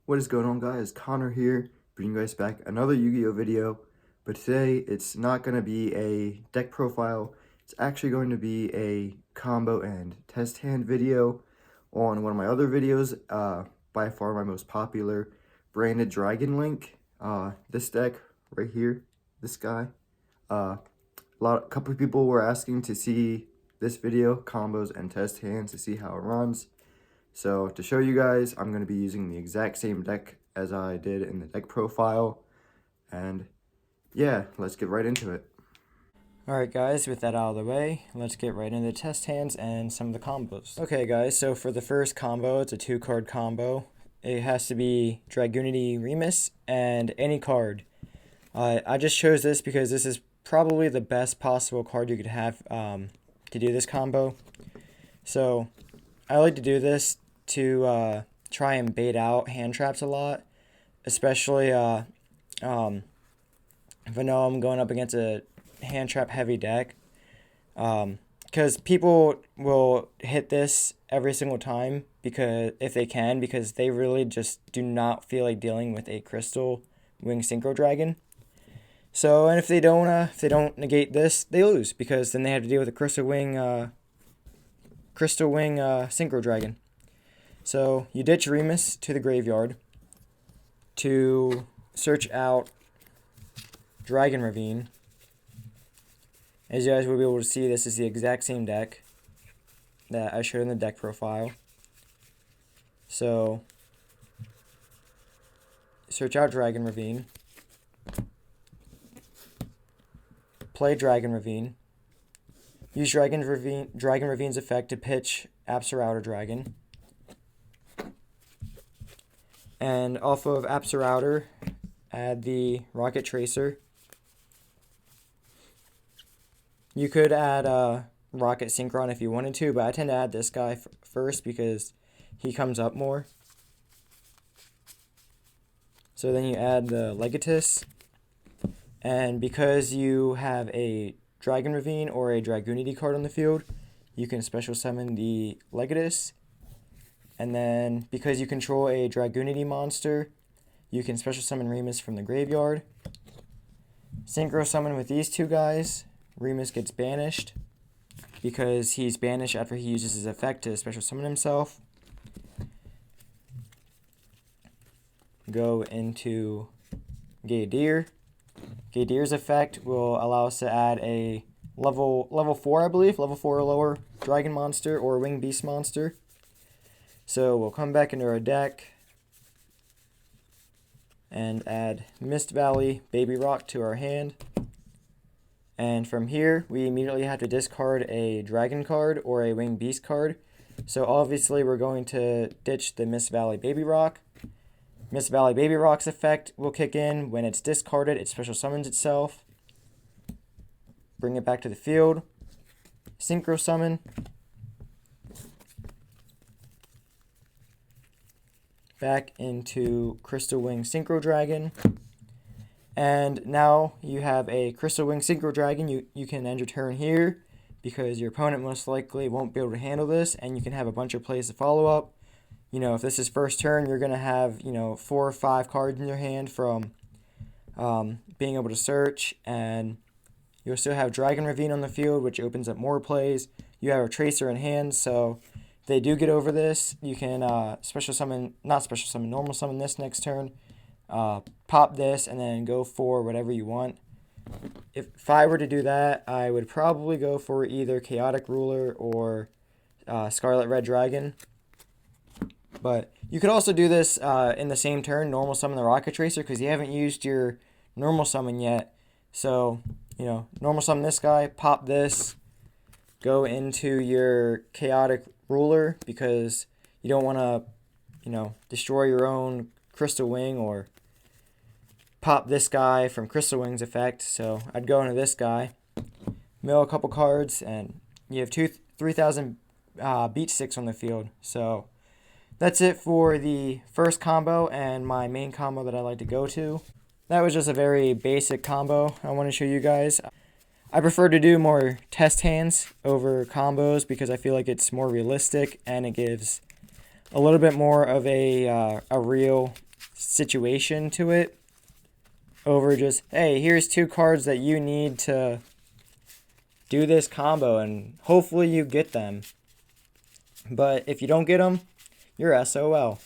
What is going on, guys? Connor here, bringing you guys back another Yu-Gi-Oh video. But today it's not going to be a deck profile. It's actually going to be a combo and test hand video on one of my other videos. By far my most popular, branded Dragon Link. This deck right here, this guy. A couple of people were asking to see this video, combos and test hands, to see how it runs. So to show you guys, I'm going to be using the exact same deck as I did in the deck profile. And yeah, let's get right into it. Alright guys, with that out of the way, let's get right into the test hands and some of the combos. Okay guys, so for the first combo, it's a 2-card combo. It has to be Dragoonity Remus and any card. I just chose this because this is probably the best possible card you could have to do this combo. So I like to do this to try and bait out hand traps a lot, especially if I know I'm going up against a hand trap heavy deck, because people will hit this every single time because if they can, because they really just do not feel like dealing with a Crystal Wing Synchro Dragon. So, and if they don't negate this, they lose, because then they have to deal with a Crystal Wing Synchro Dragon. So you ditch Remus to the graveyard to search out Dragon Ravine. As you guys will be able to see, this is the exact same deck that I showed in the deck profile. So search out Dragon Ravine, play Dragon Ravine, use Dragon Ravine's effect to pitch Outer Dragon. And off of Outer, add the Rocket Tracer. You could add Rocket Synchron if you wanted to, but I tend to add this guy first because he comes up more. So then you add the Legatus, and because you have a Dragon Ravine or a Dragoonity card on the field, you can special summon the Legatus. And then, because you control a Dragoonity monster, you can special summon Remus from the graveyard. Synchro summon with these two guys. Remus gets banished because he's banished after he uses his effect to special summon himself. Go into Gaidir. Gaidir's effect will allow us to add a level 4, I believe, level 4 or lower dragon monster or winged beast monster. So we'll come back into our deck and add Mist Valley Baby Rock to our hand. And from here, we immediately have to discard a dragon card or a winged beast card. So obviously we're going to ditch the Mist Valley Baby Rock. Mist Valley Baby Rock's effect will kick in. When it's discarded, it special summons itself. Bring it back to the field. Synchro summon. Back into Crystal Wing Synchro Dragon. And now you have a Crystal Wing Synchro Dragon. You can end your turn here because your opponent most likely won't be able to handle this, and you can have a bunch of plays to follow up. You know, if this is first turn, you're going to have, 4 or 5 cards in your hand from being able to search, and you'll still have Dragon Ravine on the field, which opens up more plays. You have a Tracer in hand, so if they do get over this, you can normal summon this next turn, pop this, and then go for whatever you want. If I were to do that, I would probably go for either Chaotic Ruler or Scarlet Red Dragon. But you could also do this in the same turn, normal summon the Rocket Tracer, because you haven't used your normal summon yet. So, normal summon this guy, pop this, go into your Chaotic Ruler, because you don't want to, destroy your own Crystal Wing, or pop this guy from Crystal Wing's effect. So I'd go into this guy, mill a couple cards, and you have 3,000 beat sticks on the field. So that's it for the first combo and my main combo that I like to go to. That was just a very basic combo I want to show you guys. I prefer to do more test hands over combos because I feel like it's more realistic and it gives a little bit more of a real situation to it over just, hey, here's 2 cards that you need to do this combo, and hopefully you get them. But if you don't get them, you're SOL.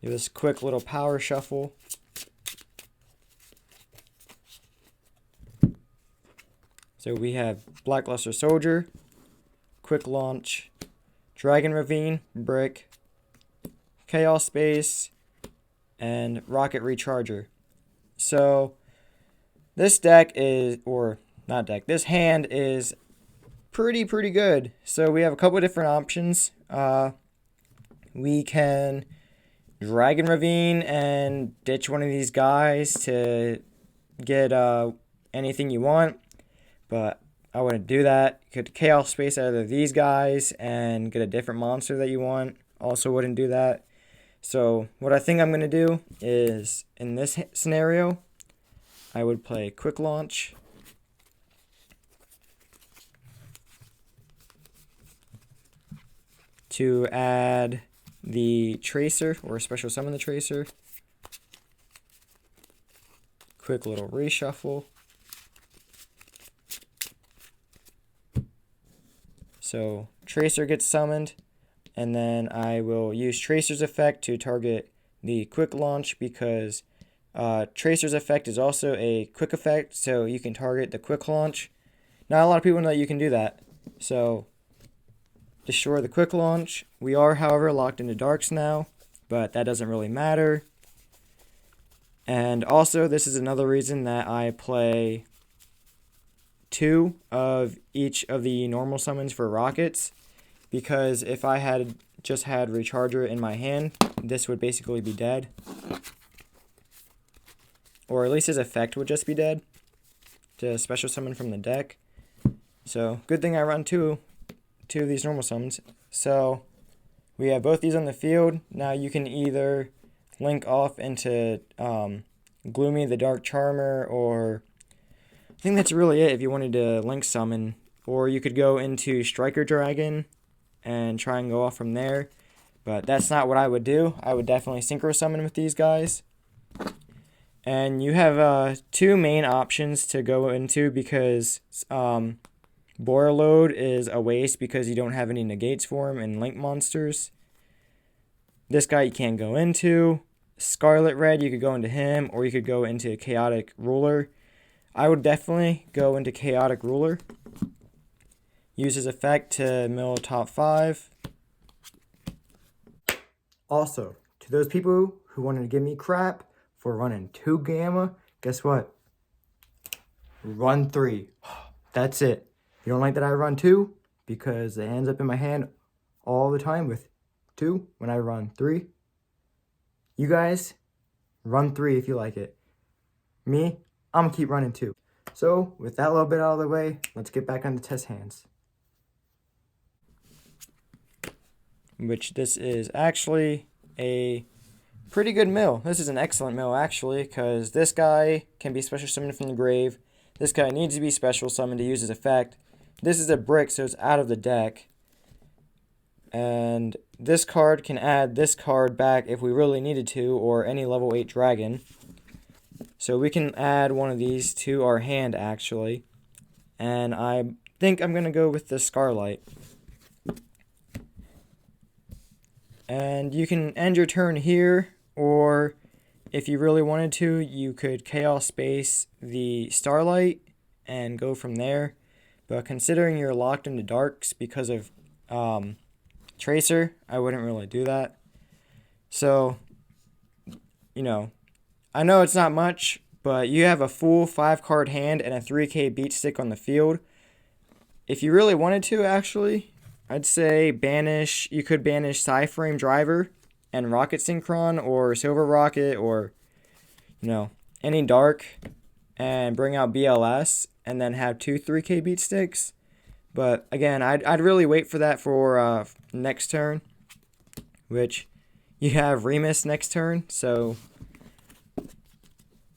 Do this quick little power shuffle. So we have Blackluster Soldier, Quick Launch, Dragon Ravine, Brick, Chaos Space, and Rocket Recharger. So this deck is, or not deck, this hand is pretty good. So we have a couple of different options. We can Dragon Ravine and ditch one of these guys to get anything you want, but I wouldn't do that. You could Chaos Space out of these guys and get a different monster that you want. Also wouldn't do that. So what I think I'm going to do is, in this scenario, I would play Quick Launch, to add the Tracer, or special summon the Tracer. Quick little reshuffle. So Tracer gets summoned, and then I will use Tracer's effect to target the Quick Launch, because Tracer's effect is also a quick effect, so you can target the Quick Launch. Not a lot of people know that you can do that. So destroy the Quick Launch. We are, however, locked into darks now, but that doesn't really matter. And also, this is another reason that I play 2 of each of the normal summons for rockets, because if I had just had Recharger in my hand, this would basically be dead. Or at least his effect would just be dead to special summon from the deck. So good thing I run two of these normal summons. So we have both these on the field. Now you can either link off into Gloomy the Dark Charmer, or I think that's really it if you wanted to link summon. Or you could go into Striker Dragon and try and go off from there. But that's not what I would do. I would definitely synchro summon with these guys. And you have 2 main options to go into, because Boiler Load is a waste because you don't have any negates for him and link monsters. This guy you can't go into. Scarlet Red, you could go into him, or you could go into Chaotic Ruler. I would definitely go into Chaotic Ruler. Use his effect to mill top 5. Also, to those people who wanted to give me crap for running 2 Gamma, guess what? Run 3. That's it. You don't like that I run 2? Because it ends up in my hand all the time with 2 when I run 3. You guys, run 3 if you like it. Me, I'm gonna keep running 2. So, with that little bit out of the way, let's get back on the test hands. Which this is actually a pretty good mill. This is an excellent mill, actually, because this guy can be special summoned from the grave. This guy needs to be special summoned to use his effect. This is a brick, so it's out of the deck. And this card can add this card back if we really needed to, or any level 8 dragon. So we can add one of these to our hand, actually. And I think I'm going to go with the Scarlight. And you can end your turn here, or if you really wanted to, you could Chaos Space the Starlight and go from there. But considering you're locked into darks because of Tracer, I wouldn't really do that. So, you know, I know it's not much, but you have a full 5-card hand and a 3k beat stick on the field. If you really wanted to, actually, I'd say banish. You could banish Psyframe Driver and Rocket Synchron, or Silver Rocket, or, you know, any dark, and bring out BLS, and then have 2 3k beat sticks. But again, I'd really wait for that for next turn, which you have Remus next turn. So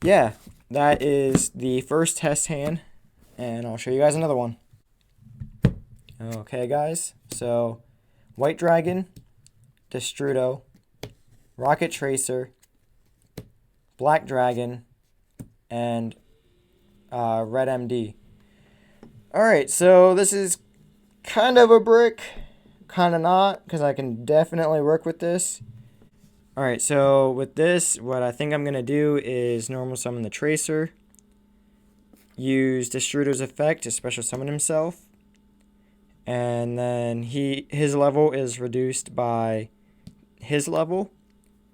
yeah, that is the first test hand and I'll show you guys another one. Okay guys, so White Dragon, Destrudo, Rocket Tracer, Black Dragon, and Red MD. Alright, so this is kind of a brick, kind of not, because I can definitely work with this. Alright, so with this, what I think I'm going to do is normal summon the Tracer, use Destrudo's effect to special summon himself, and then his level is reduced by his level,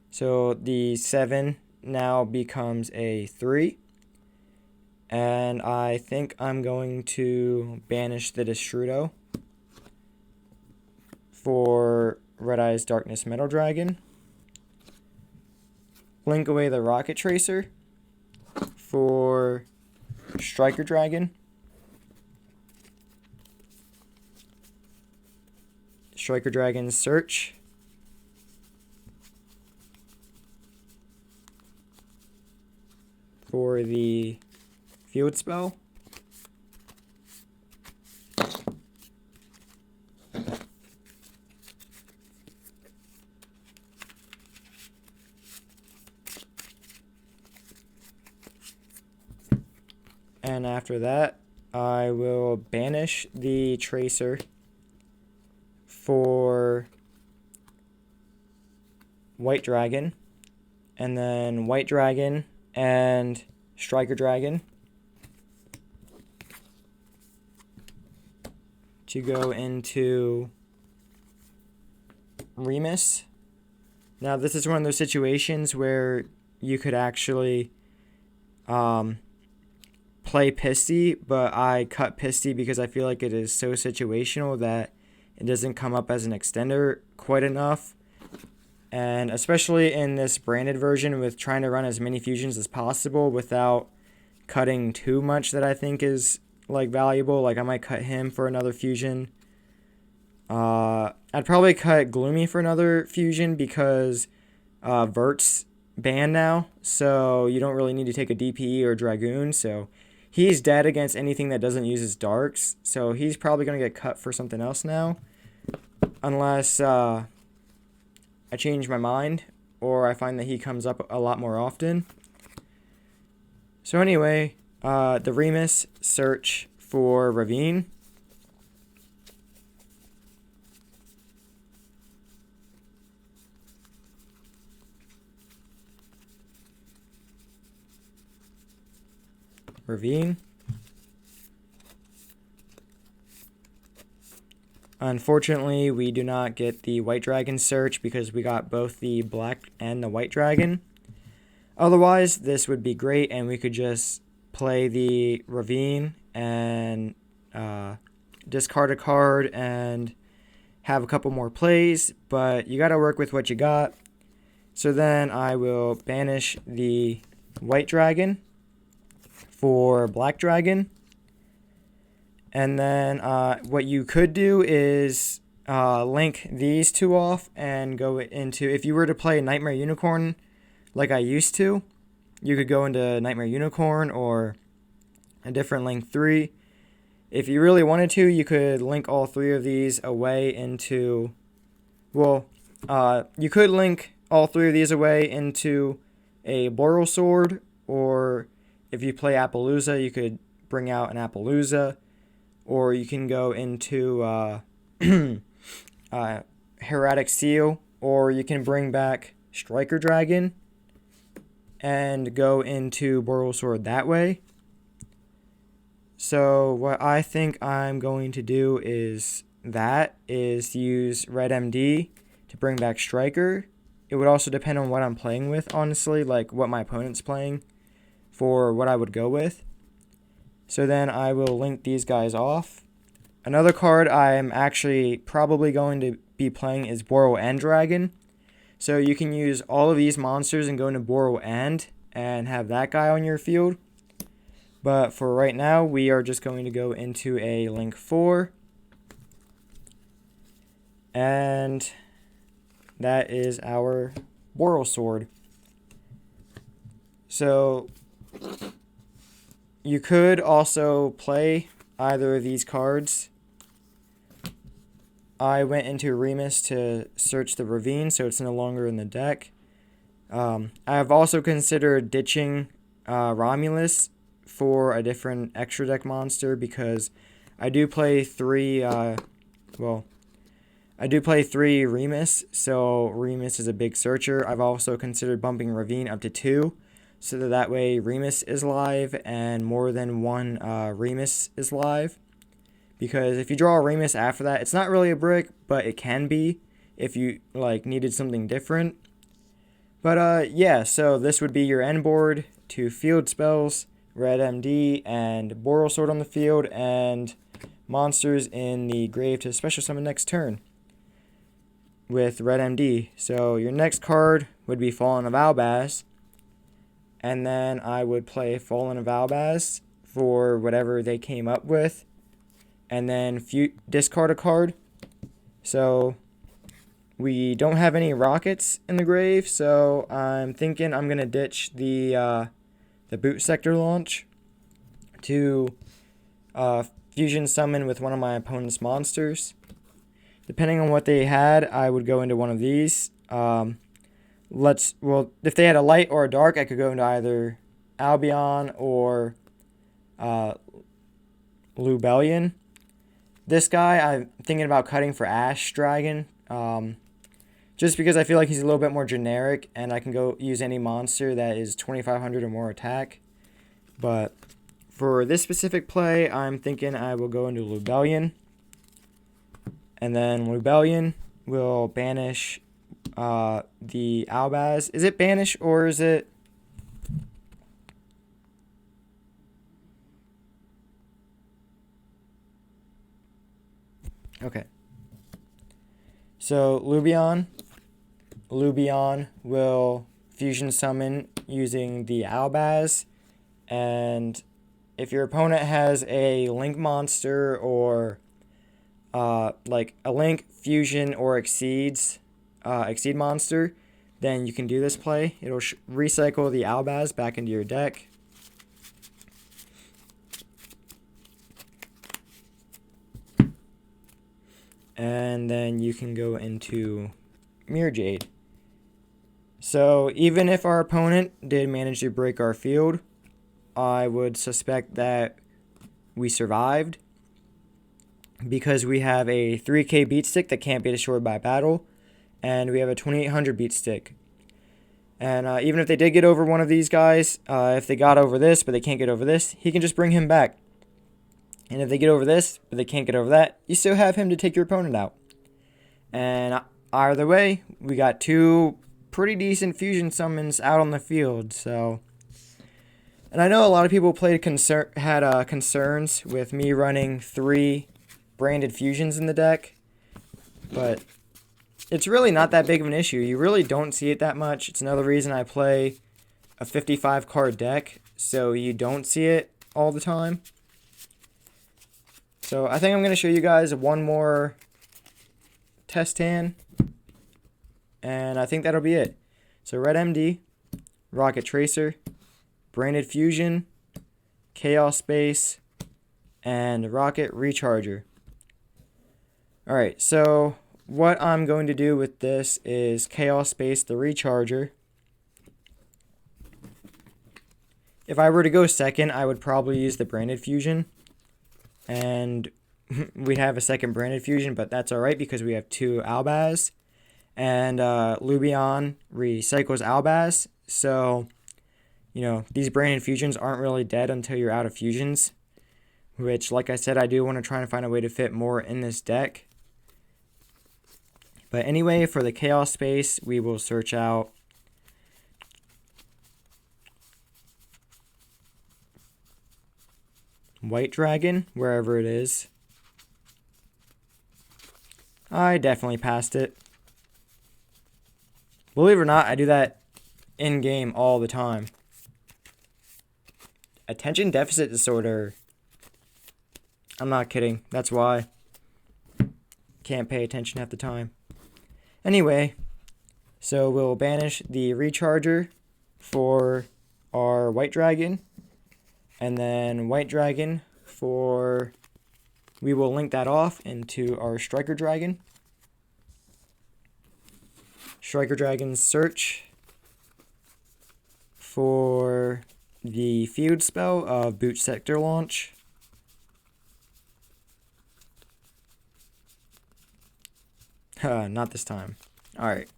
so the 7 now becomes a 3, and I think I'm going to banish the Destrudo for Red Eyes Darkness Metal Dragon, blink away the Rocket Tracer for Striker Dragon, Striker Dragon Search for the field spell, and after that I will banish the Tracer for White Dragon, and then White Dragon and Striker Dragon to go into Remus. Now this is one of those situations where you could actually play Pisty, but I cut Pisty because I feel like it is so situational that it doesn't come up as an extender quite enough. And especially in this branded version with trying to run as many fusions as possible without cutting too much that I think is like valuable. Like I might cut him for another fusion. I'd probably cut Gloomy for another fusion because Vert's banned now, so you don't really need to take a DPE or a Dragoon, so he's dead against anything that doesn't use his darks, so he's probably going to get cut for something else now, unless I change my mind or I find that he comes up a lot more often. So anyway, the Remus search for Ravine. Ravine. Unfortunately, we do not get the White Dragon search because we got both the Black and the White Dragon. Otherwise, this would be great and we could just play the Ravine and discard a card and have a couple more plays, but you got to work with what you got. So then I will banish the White Dragon for Black Dragon. And then what you could do is link these two off and go into, if you were to play Nightmare Unicorn like I used to, you could go into Nightmare Unicorn or a different link 3. If you really wanted to, you could link all 3 of these away into, well, you could link all 3 of these away into a Boral Sword, or if you play Appaloosa, you could bring out an Appaloosa, or you can go into Hieratic Seal, or you can bring back Striker Dragon and go into Boral Sword that way. So what I think I'm going to do is use Red MD to bring back Striker. It would also depend on what I'm playing with, honestly, like what my opponent's playing for what I would go with. So then I will link these guys off. Another card I'm actually probably going to be playing is Boral End Dragon. So you can use all of these monsters and go into Boral End and have that guy on your field. But for right now, we are just going to go into a link 4. And that is our Boral Sword. So you could also play either of these cards. I went into Remus to search the ravine, so it's no longer in the deck. I have also considered ditching Romulus for a different extra deck monster because I do play three. I do play 3 Remus, so Remus is a big searcher. I've also considered bumping Ravine up to 2, so that way Remus is live and more than one Remus is live. Because if you draw a Remus after that, it's not really a brick, but it can be if you needed something different. But yeah, so this would be your end board: 2 field spells, Red MD and Boral Sword on the field, and monsters in the grave to special summon next turn with Red MD. So your next card would be Fallen of Albaz, and then I would play Fallen of Albaz for whatever they came up with, and then discard a card. So we don't have any rockets in the grave, so I'm thinking I'm gonna ditch the boot sector launch to fusion summon with one of my opponent's monsters. Depending on what they had, I would go into one of these. If they had a light or a dark, I could go into either Albion or Lubellion. This guy, I'm thinking about cutting for Ash Dragon, just because I feel like he's a little bit more generic, and I can go use any monster that is 2,500 or more attack. But for this specific play, I'm thinking I will go into Lubellion. And then Lubellion will banish the Albaz. Is it banish or is it... Okay. So Lubion will fusion summon using the Albaz. And if your opponent has a Link monster or like a Link, Fusion, or Exceed monster, then you can do this play. It'll recycle the Albaz back into your deck. And then you can go into Mirror Jade. So even if our opponent did manage to break our field, I would suspect that we survived, because we have a 3k beat stick that can't be destroyed by battle, and we have a 2800 beat stick. And even if they did get over one of these guys, if they got over this but they can't get over this, he can just bring him back. And if they get over this but they can't get over that, you still have him to take your opponent out. And either way, we got 2 pretty decent fusion summons out on the field. So, and I know a lot of people had concerns with me running 3 branded fusions in the deck, but it's really not that big of an issue. You really don't see it that much. It's another reason I play a 55 card deck, so you don't see it all the time. So I think I'm going to show you guys one more test hand, and I think that'll be it. So Red MD, Rocket Tracer, Branded Fusion, Chaos Space, and Rocket Recharger. Alright, so what I'm going to do with this is Chaos Space the Recharger. If I were to go second, I would probably use the Branded Fusion, and we'd have a second Branded Fusion, but that's alright because we have 2 Albaz, and Lubion recycles Albaz, so, you know, these Branded Fusions aren't really dead until you're out of fusions, which, like I said, I do want to try and find a way to fit more in this deck. But anyway, for the Chaos Space, we will search out White Dragon, wherever it is. I definitely passed it. Believe it or not, I do that in-game all the time. Attention deficit disorder. I'm not kidding. That's why. Can't pay attention half the time. Anyway, so we'll banish the Recharger for our White Dragon. And then white dragon for, we will link that off into our striker dragon. Striker dragon search for the field spell of boot sector launch. Not this time. Alright.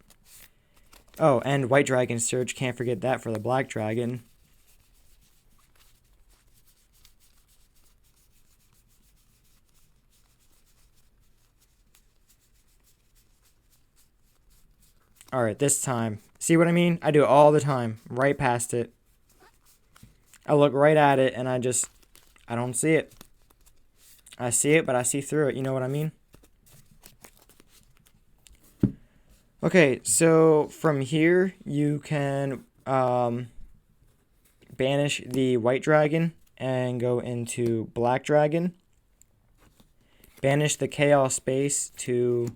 Oh, and white dragon search, can't forget that for the black dragon. Alright, this time. See what I mean? I do it all the time. Right past it. I look right at it and I don't see it. I see it, but I see through it. You know what I mean? Okay, so from here, you can banish the white dragon and go into black dragon. Banish the chaos space to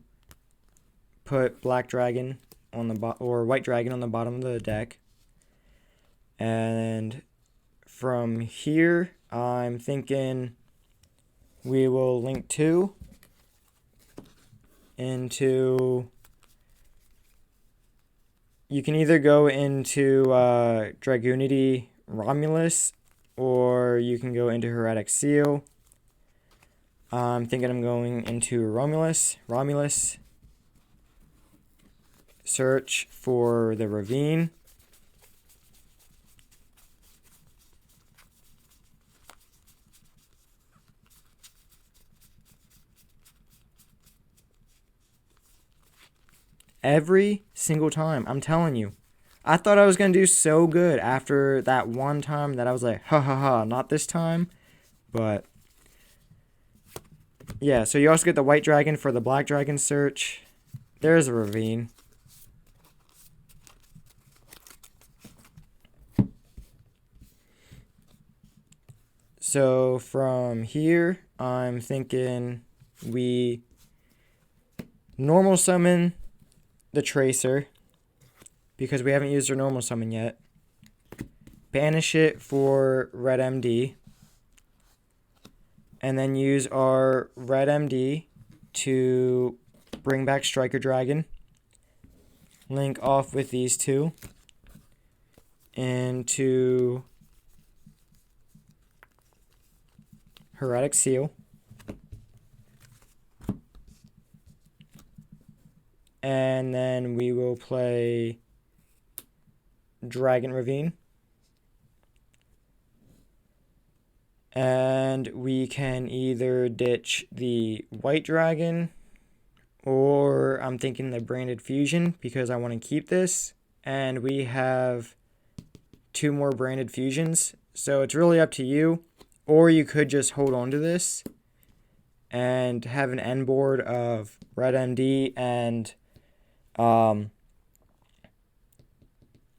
put black dragon on the or white dragon on the bottom of the deck. And from here, I'm thinking we will link 2 into, you can either go into Dragoonity Romulus or you can go into Heretic Seal. I'm thinking I'm going into Romulus. Search for the ravine. Every single time, I'm telling you. I thought I was going to do so good after that one time that I was like, ha ha ha, not this time. But, yeah, so you also get the white dragon for the black dragon search. There's a ravine. So from here, I'm thinking we normal summon the Tracer, because we haven't used our normal summon yet. Banish it for Red MD. And then use our Red MD to bring back Striker Dragon. Link off with these 2 into Heretic Seal. And then we will play Dragon Ravine. And we can either ditch the white dragon, or I'm thinking the branded fusion because I want to keep this. And we have 2 more branded fusions. So it's really up to you. Or you could just hold on to this and have an end board of Red MD and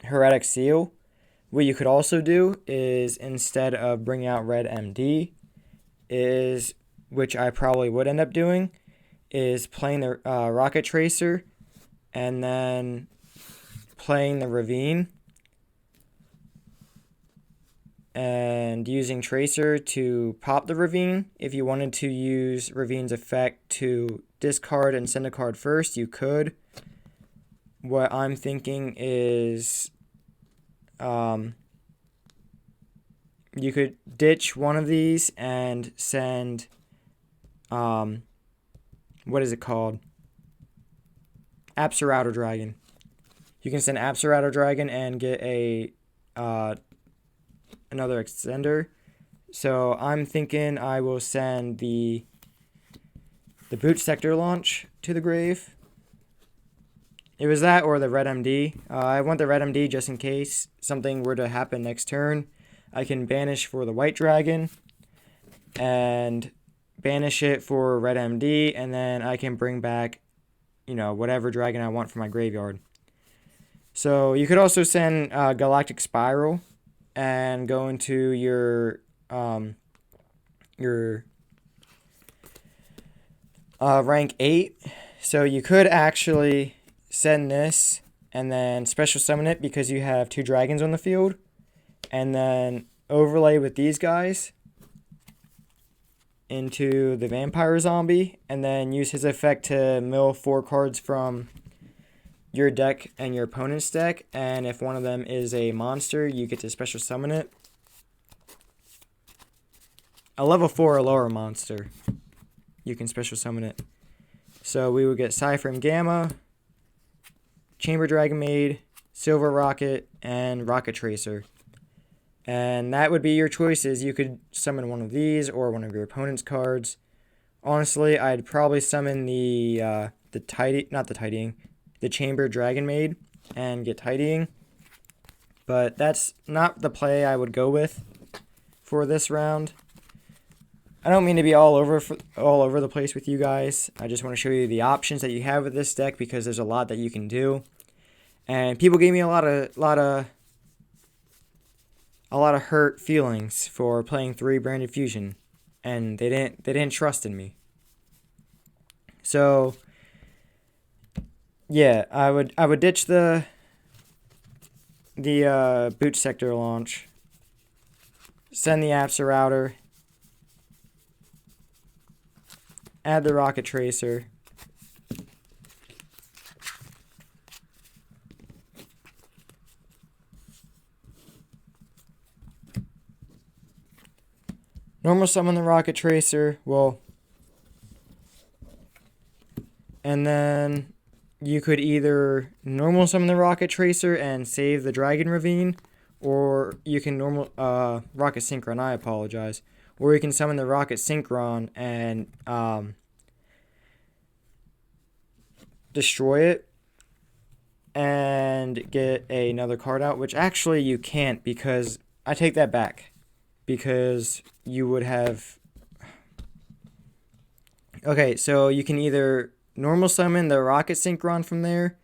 Heretic Seal. What you could also do is, instead of bringing out Red MD, is, which I probably would end up doing, is playing the Rocket Tracer and then playing the Ravine and using Tracer to pop the Ravine. If you wanted to use Ravine's effect to discard and send a card first, you could. What I'm thinking is you could ditch one of these and send, what is it called? Apsarauto Dragon. You can send Apsarauto Dragon and get a another extender. So I'm thinking I will send the boot sector launch to the grave. It was that or the Red MD. I want the Red MD just in case something were to happen next turn. I can banish for the white dragon and banish it for Red MD, and then I can bring back, whatever dragon I want for my graveyard. So you could also send Galactic Spiral and go into your rank 8. So you could actually send this and then special summon it because you have 2 dragons on the field, and then overlay with these guys into the vampire zombie, and then use his effect to mill 4 cards from your deck and your opponent's deck, and if one of them is a monster, you get to special summon it. A level 4 or lower monster, you can special summon it. So we would get Cypher and Gamma, Chamber Dragon Maid, Silver Rocket, and Rocket Tracer. And that would be your choices. You could summon one of these or one of your opponent's cards. Honestly, I'd probably summon the Chamber Dragon Maid and get Tidying. But that's not the play I would go with for this round. I don't mean to be all over the place with you guys. I just want to show you the options that you have with this deck, because there's a lot that you can do. And people gave me a lot of hurt feelings for playing 3 Branded Fusion, and they didn't trust in me. So yeah, I would ditch the boot sector launch, send the Apsa router, add the Rocket Tracer, normal summon the Rocket Tracer, and then you could either normal summon the Rocket Tracer and save the Dragon Ravine, or you can Rocket Synchron, I apologize. Or you can summon the Rocket Synchron and destroy it and get another card out, which actually you can't, because I take that back. Because you would have... Okay, so you can either normal summon the Rocket Synchron from there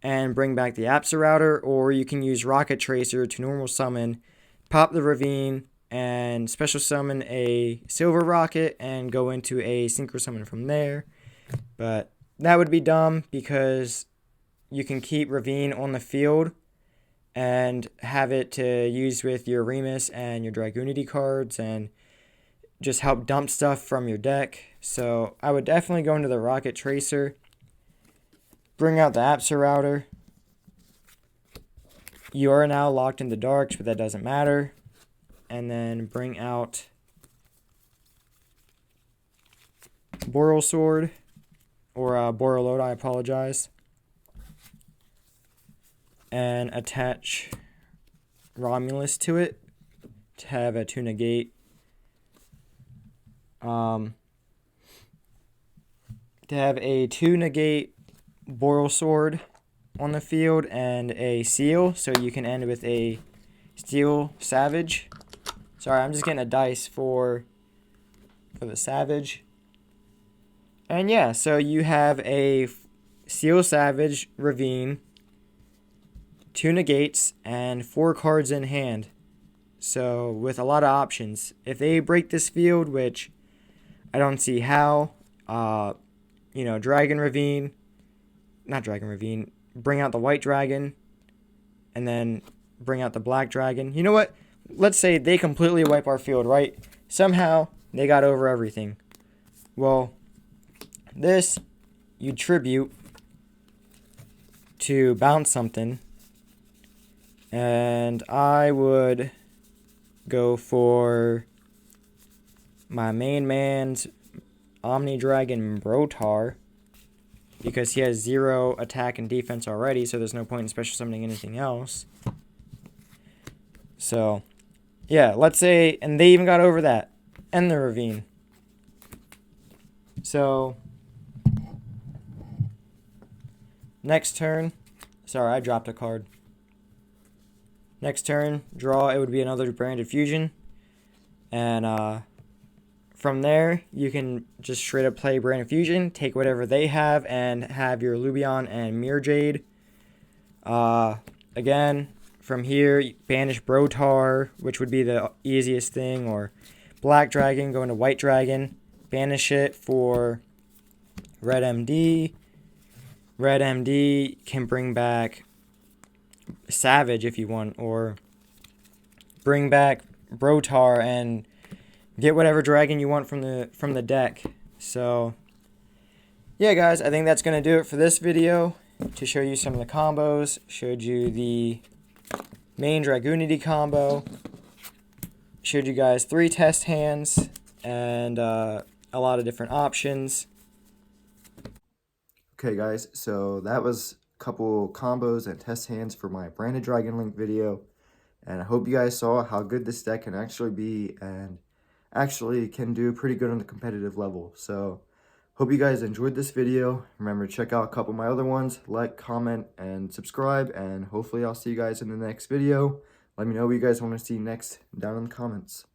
and bring back the Apsa router, or you can use Rocket Tracer to normal summon, pop the Ravine, and special summon a Silver Rocket and go into a Synchro Summon from there. But that would be dumb, because you can keep Ravine on the field and have it to use with your Remus and your Dragoonity cards and just help dump stuff from your deck. So I would definitely go into the Rocket Tracer, bring out the Apsa router. You are now locked into darks, but that doesn't matter. And then bring out Boral Sword, or Borreload, I apologize. And attach Romulus to it to have a 2 negate. To have a 2 negate Boral Sword on the field and a seal, so you can end with a Steel Savage. Sorry, I'm just getting a dice for the Savage. And yeah, so you have a Steel Savage Ravine, 2 negates, and 4 cards in hand. So with a lot of options. If they break this field, which I don't see how, bring out the White Dragon, and then bring out the Black Dragon. You know what? Let's say they completely wipe our field, right? Somehow they got over everything. Well, this, you tribute to bounce something. And I would go for my main man's Omni Dragon Brotar, because he has 0 attack and defense already, so there's no point in special summoning anything else. So, yeah, let's say, and they even got over that, and the Ravine. So, next turn, sorry, I dropped a card. Next turn, draw, it would be another Branded Fusion. And from there, you can just straight up play Branded Fusion, take whatever they have, and have your Lubion and Mirror Jade. Again, from here, banish Brotar, which would be the easiest thing, or Black Dragon, go into White Dragon, banish it for Red MD. Red MD can bring back Savage if you want, or bring back Brotar and get whatever dragon you want from the deck. So yeah, guys, I think that's going to do it for this video. To show you some of the combos, showed you the main Dragoonity combo, showed you guys 3 test hands, and a lot of different options. Okay guys, so that was a couple combos and test hands for my Branded Dragon Link video. And I hope you guys saw how good this deck can actually be and actually can do pretty good on the competitive level. So hope you guys enjoyed this video. Remember to check out a couple of my other ones, like, comment, and subscribe, and hopefully I'll see you guys in the next video. Let me know what you guys want to see next down in the comments.